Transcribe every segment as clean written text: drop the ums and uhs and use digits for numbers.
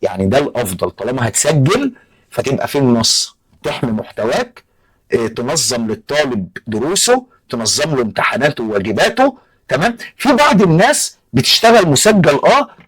يعني ده الافضل، طالما هتسجل فتبقى في منصه تحمي محتواك، تنظم للطالب دروسه، تنظم له امتحاناته وواجباته. تمام. في بعض الناس بتشتغل مسجل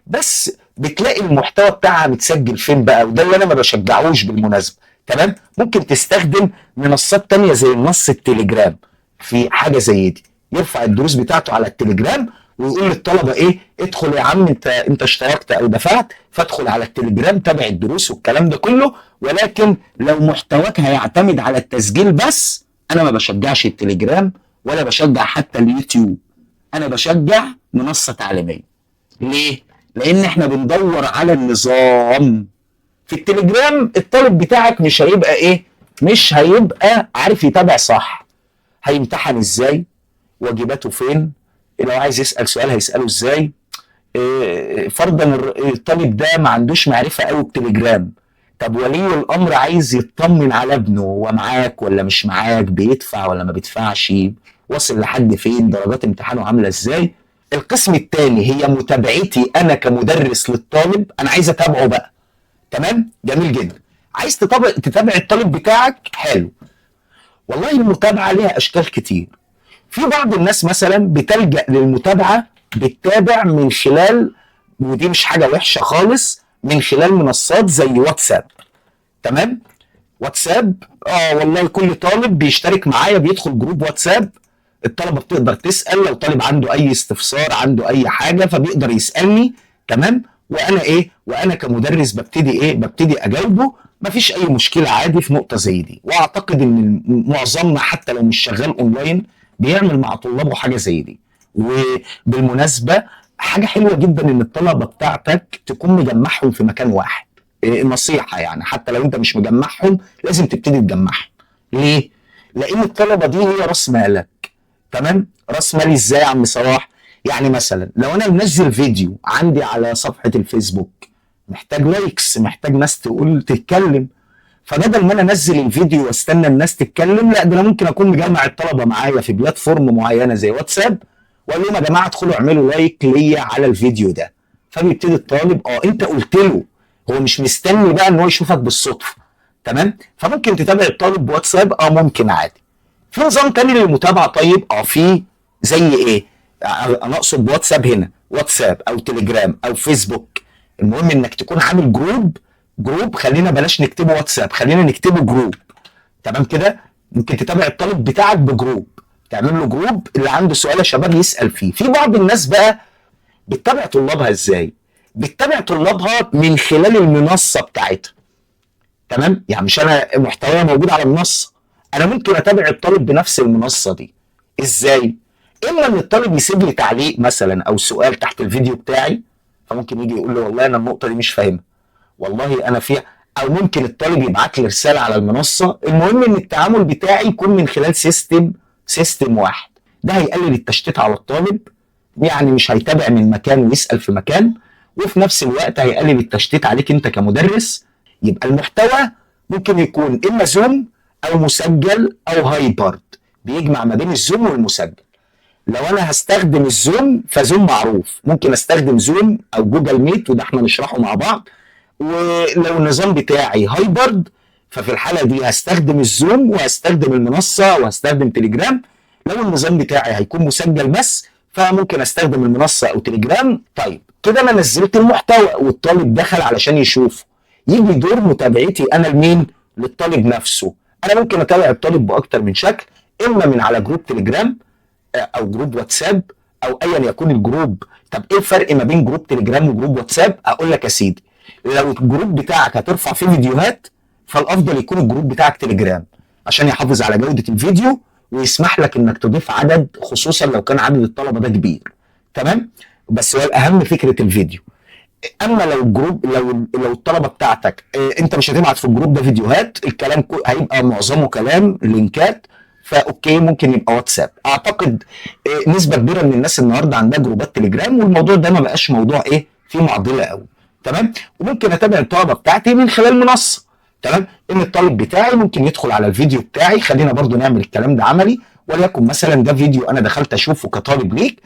بس بتلاقي المحتوى بتاعها متسجل فين بقى، وده اللي انا ما بشجعوش بالمناسبه. تمام. ممكن تستخدم منصات تانية زي منصه تليجرام في حاجه زي دي، يرفع الدروس بتاعته على التليجرام ويقول للطلبه ايه، ادخل يا عم، انت اشتركت او دفعت، فادخل على التليجرام تابع الدروس والكلام ده كله. ولكن لو محتواك هيعتمد على التسجيل بس، انا ما بشجعش التليجرام ولا بشجع حتى اليوتيوب، انا بشجع منصه تعليميه. ليه؟ لان احنا بندور على النظام. في التليجرام الطالب بتاعك مش هيبقى عارف يتابع صح، هيمتحن ازاي، واجباته فين، لو عايز يسال سؤال هيساله ازاي. فرضا الطالب ده ما عندوش معرفه قوي بتليجرام، طب ولي الامر عايز يطمن على ابنه، هو معاك ولا مش معاك، بيدفع ولا ما بيدفعش، واصل لحد فين، درجات امتحانه عامله ازاي. القسم الثاني هي متابعتي انا كمدرس للطالب، انا عايز اتابعه بقى. تمام، جميل جدا. عايز تتابع الطالب بتاعك، حلو. والله المتابعه ليها اشكال كتير. في بعض الناس مثلا بتلجأ للمتابعة، بتتابع من خلال، ودي مش حاجة وحشة خالص، من خلال منصات زي واتساب. تمام. واتساب، والله كل طالب بيشترك معايا بيدخل جروب واتساب، الطلبة بتقدر تسأل، لو طالب عنده أي استفسار، عنده أي حاجة، فبيقدر يسألني. تمام. وأنا كمدرس ببتدي أجاوبه، مفيش أي مشكلة عادي في نقطة زي دي. وأعتقد إن معظمنا حتى لو مش شغال أونلاين بيعمل مع طلابه حاجة زي دي. وبالمناسبة حاجة حلوة جدا إن الطلبة بتاعتك تكون مجمعهم في مكان واحد. نصيحة يعني، حتى لو أنت مش مجمعهم لازم تبتدي تجمعهم. ليه؟ لأن الطلبة دي هي رأس مالك. تمام. راس مالي ازاي يا عم صلاح؟ يعني مثلا لو انا منزل فيديو عندي على صفحه الفيسبوك، محتاج لايكس، محتاج ناس تقول تتكلم، فبدل ما انا انزل الفيديو واستنى الناس تتكلم، لا، ده انا ممكن اكون مجمع الطلبه معايا في بلاتفورم معينه زي واتساب، واقول لهم يا جماعه ادخلوا اعملوا لايك ليا على الفيديو ده. فبيبتدي الطالب، انت قلت له، هو مش مستني بقى ان هو يشوفك بالصدفه. تمام. فممكن تتابع الطالب بواتساب، ممكن عادي. في نظام تاني للمتابعه، طيب في زي ايه، انا اقصد بواتساب هنا، واتساب او تليجرام او فيسبوك، المهم انك تكون عامل جروب، خلينا بلاش نكتبه واتساب، خلينا نكتبه جروب. تمام كده. ممكن تتابع الطالب بتاعك بجروب، تعمل له جروب، اللي عنده سؤال يا شباب يسال فيه. في بعض الناس بقى بتتابع طلابها ازاي؟ بتتابع طلابها من خلال المنصه بتاعتها. تمام. يعني مش انا محتواي موجود على منصه، انا ممكن اتابع الطالب بنفس المنصه دي. ازاي؟ اما ان الطالب يسيب لي تعليق مثلا او سؤال تحت الفيديو بتاعي، فممكن يجي يقول لي والله انا النقطه دي مش فاهمها، والله انا فيها، او ممكن الطالب يبعت لي رساله على المنصه. المهم ان التعامل بتاعي يكون من خلال سيستم واحد. ده هيقلل التشتيت على الطالب، يعني مش هيتابع من مكان ويسال في مكان، وفي نفس الوقت هيقلل التشتيت عليك انت كمدرس. يبقى المحتوى ممكن يكون اما زوم او مسجل او هايبرد، بيجمع ما بين الزوم والمسجل. لو انا هستخدم الزوم فزوم معروف، ممكن استخدم زوم او جوجل ميت، وده احنا نشرحه مع بعض. ولو النظام بتاعي هايبرد، ففي الحاله دي هستخدم الزوم وهستخدم المنصه وهستخدم تليجرام. لو النظام بتاعي هيكون مسجل بس، فممكن استخدم المنصه او تليجرام. طيب كده انا نزلت المحتوى والطالب دخل علشان يشوفه، يجي دور متابعتي انا لمين؟ للطالب نفسه. انا ممكن اتابع الطالب باكتر من شكل، اما من على جروب تليجرام او جروب واتساب او ايا يكون الجروب. طب ايه الفرق ما بين جروب تليجرام وجروب واتساب؟ اقول لك يا سيدي، لو الجروب بتاعك هترفع فيه فيديوهات، فالافضل يكون الجروب بتاعك تليجرام، عشان يحافظ على جودة الفيديو ويسمح لك انك تضيف عدد، خصوصا لو كان عدد الطلبة ده كبير. تمام. بس هو الاهم فكرة الفيديو. اما لو الجروب، لو الطلبه بتاعتك انت مش هتبعت في الجروب ده فيديوهات، الكلام هيبقى معظمه كلام لينكات، فاوكي ممكن يبقى واتساب. اعتقد نسبه كبيره من الناس النهارده عندها جروبات تليجرام، والموضوع ده ما بقاش موضوع فيه معضله قوي. تمام. وممكن اتابع الطلبه بتاعتي من خلال منصه. تمام. ان الطالب بتاعي ممكن يدخل على الفيديو بتاعي، خلينا برضو نعمل الكلام ده عملي، وليكن مثلا ده فيديو انا دخلت اشوفه كطالب ليك،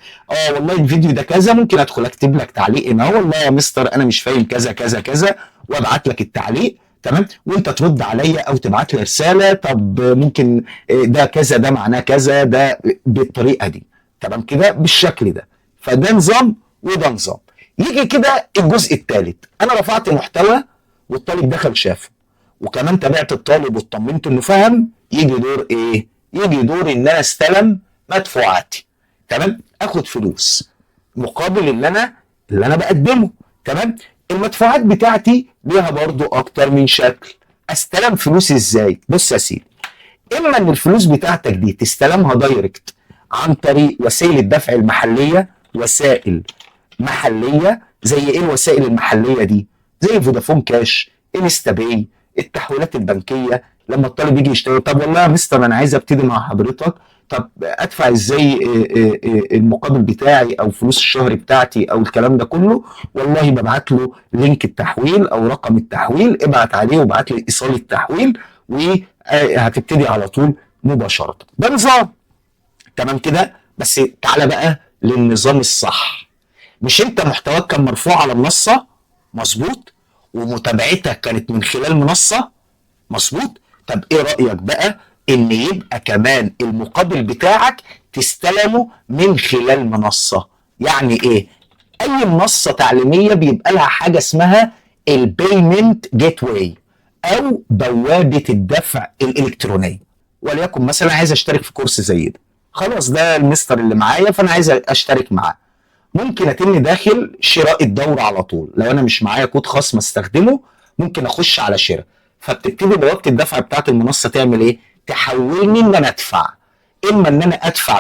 والله الفيديو ده كذا، ممكن ادخل اكتب لك تعليق هنا، والله يا مستر انا مش فاهم كذا كذا كذا، وابعت لك التعليق. تمام، وانت ترد عليا او تبعت لي رساله، طب ممكن ده كذا، ده معناه كذا، ده بالطريقه دي. تمام كده بالشكل ده. فده نظام وده نظام. يجي كده الجزء الثالث، انا رفعت محتوى والطالب دخل شافه، وكمان تابعت الطالب واطمنت انه فهم. يجي دور ايه؟ يجي دور ان انا استلم مدفوعاتي. تمام، اخد فلوس مقابل اللي انا بقدمه. تمام، المدفوعات بتاعتي ليها برضو اكتر من شكل. استلم فلوس ازاي؟ بص يا سيدي، اما ان الفلوس بتاعتك دي تستلمها دايركت عن طريق وسائل الدفع المحليه، وسائل محليه. زي ايه الوسائل المحليه دي؟ زي فودافون كاش، انستا باي، التحويلات البنكيه. لما الطالب يجي يشتري، طب والله يا مستر انا عايز ابتدي مع حضرتك، طب ادفع ازاي المقابل بتاعي او فلوس الشهر بتاعتي او الكلام ده كله؟ والله ببعت له لينك التحويل او رقم التحويل، ابعت عليه وابعت لي ايصال التحويل، وهتبتدي على طول مباشره. ده نظام. تمام كده. بس تعالى بقى للنظام الصح. مش انت محتواك كان مرفوع على منصه؟ مظبوط. ومتابعتك كانت من خلال منصه؟ مظبوط. طب ايه رايك بقى ان يبقى كمان المقابل بتاعك تستلمه من خلال منصه؟ يعني ايه؟ اي منصه تعليميه بيبقى لها حاجه اسمها البيمنت جيت واي، او بوابه الدفع الالكترونيه. وليكن مثلا عايز اشترك في كورس زي ده، خلاص ده المستر اللي معايا فانا عايز اشترك معاه. ممكن اتم داخل شراء الدوره على طول، لو انا مش معايا كود خصم استخدمه ممكن اخش على شراء. فبتبتدي بوابه الدفع بتاعت المنصه تعمل ايه؟ تحولني ان انا ادفع، اما ان انا ادفع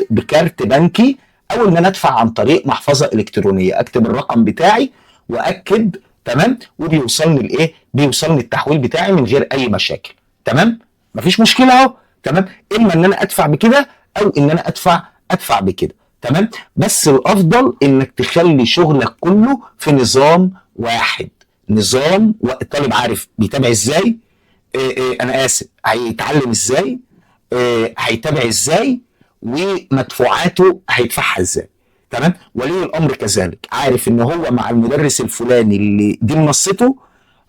بكارت بنكي، او ان انا ادفع عن طريق محفظه الكترونيه، اكتب الرقم بتاعي واكد. تمام، وبيوصلني الايه؟ بيوصلني التحويل بتاعي من غير اي مشاكل. تمام، مفيش مشكله اهو. تمام، اما ان انا ادفع بكده او ان انا ادفع بكده. تمام، بس الافضل انك تخلي شغلك كله في نظام واحد. نظام والطالب عارف بيتابع ازاي، انا اسف، هيتعلم ازاي، هيتابع ازاي، ومدفوعاته هيدفعها ازاي. تمام، ولي الامر كذلك عارف ان هو مع المدرس الفلاني اللي دي منصته،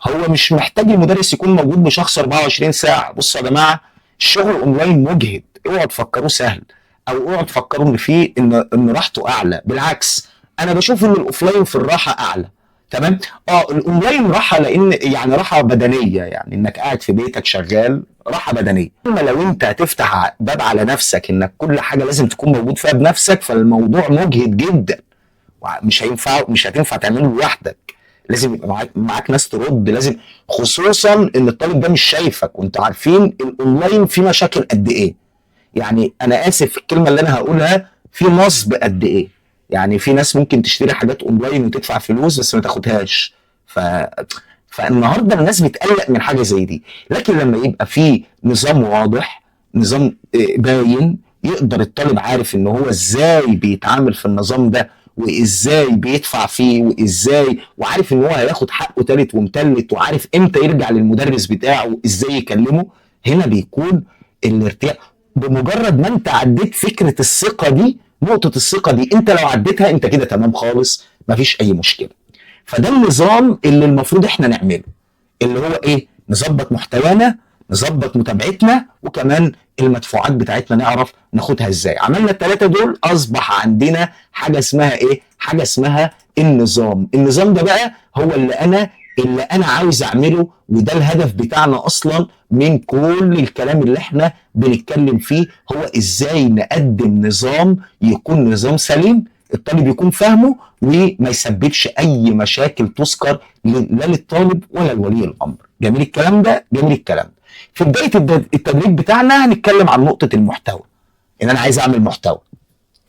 هو مش محتاج المدرس يكون موجود بشخص 24 ساعه. بصوا يا جماعه، الشغل اونلاين مجهد، اوعوا تفكروه سهل، او اوعوا تفكروا ان فيه ان راحته اعلى. بالعكس، انا بشوف ان الاوفلاين في الراحه اعلى. تمام، الاونلاين راحه، لان يعني راحه بدنيه، يعني انك قاعد في بيتك شغال، راحه بدنيه. اما لو انت هتفتح باب على نفسك انك كل حاجه لازم تكون موجود فيها بنفسك، فالموضوع مجهد جدا، مش هتنفع تعمله لوحدك. لازم يبقى معاك ناس ترد، لازم، خصوصا ان الطالب ده مش شايفك، وانتوا عارفين الاونلاين فيه مشاكل قد ايه. يعني انا اسف في الكلمه اللي انا هقولها، في نصب قد ايه. يعني في ناس ممكن تشتري حاجات اونلاين وتدفع فلوس بس ما تاخدهاش. فالنهارده الناس بتقلق من حاجه زي دي. لكن لما يبقى في نظام واضح، نظام باين، يقدر الطالب عارف ان هو ازاي بيتعامل في النظام ده، وازاي بيدفع فيه، وازاي، وعارف ان هو هياخد حقه تالت ومتلت، وعارف امتى يرجع للمدرس بتاعه ازاي يكلمه. هنا بيكون الارتياح. بمجرد ما انت عديت فكره الثقه دي، نقطه الثقه دي، انت لو عديتها انت كده تمام خالص، مفيش اي مشكله. فده النظام اللي المفروض احنا نعمله، اللي هو ايه؟ نظبط محتوانا، نظبط متابعتنا، وكمان المدفوعات بتاعتنا نعرف ناخدها ازاي. عملنا الثلاثه دول، اصبح عندنا حاجه اسمها ايه؟ حاجه اسمها النظام. النظام ده بقى هو اللي انا عاوز اعمله، وده الهدف بتاعنا اصلا من كل الكلام اللي احنا بنتكلم فيه، هو ازاي نقدم نظام يكون نظام سليم، الطالب يكون فاهمه، وما يسببش اي مشاكل تذكر لا للطالب ولا لولي الامر. جميل الكلام ده؟ جميل الكلام ده. في بدايه التدريب بتاعنا هنتكلم عن نقطه المحتوى، ان انا عايز اعمل محتوى.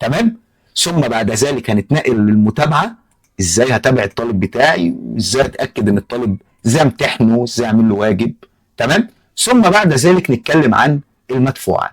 تمام، ثم بعد ذلك هنتنقل للمتابعه، ازاي هتابع الطالب بتاعي، ازاي اتاكد ان الطالب، ازاي امتحنه، ازاي اعمل له واجب. تمام، ثم بعد ذلك نتكلم عن المدفوعات.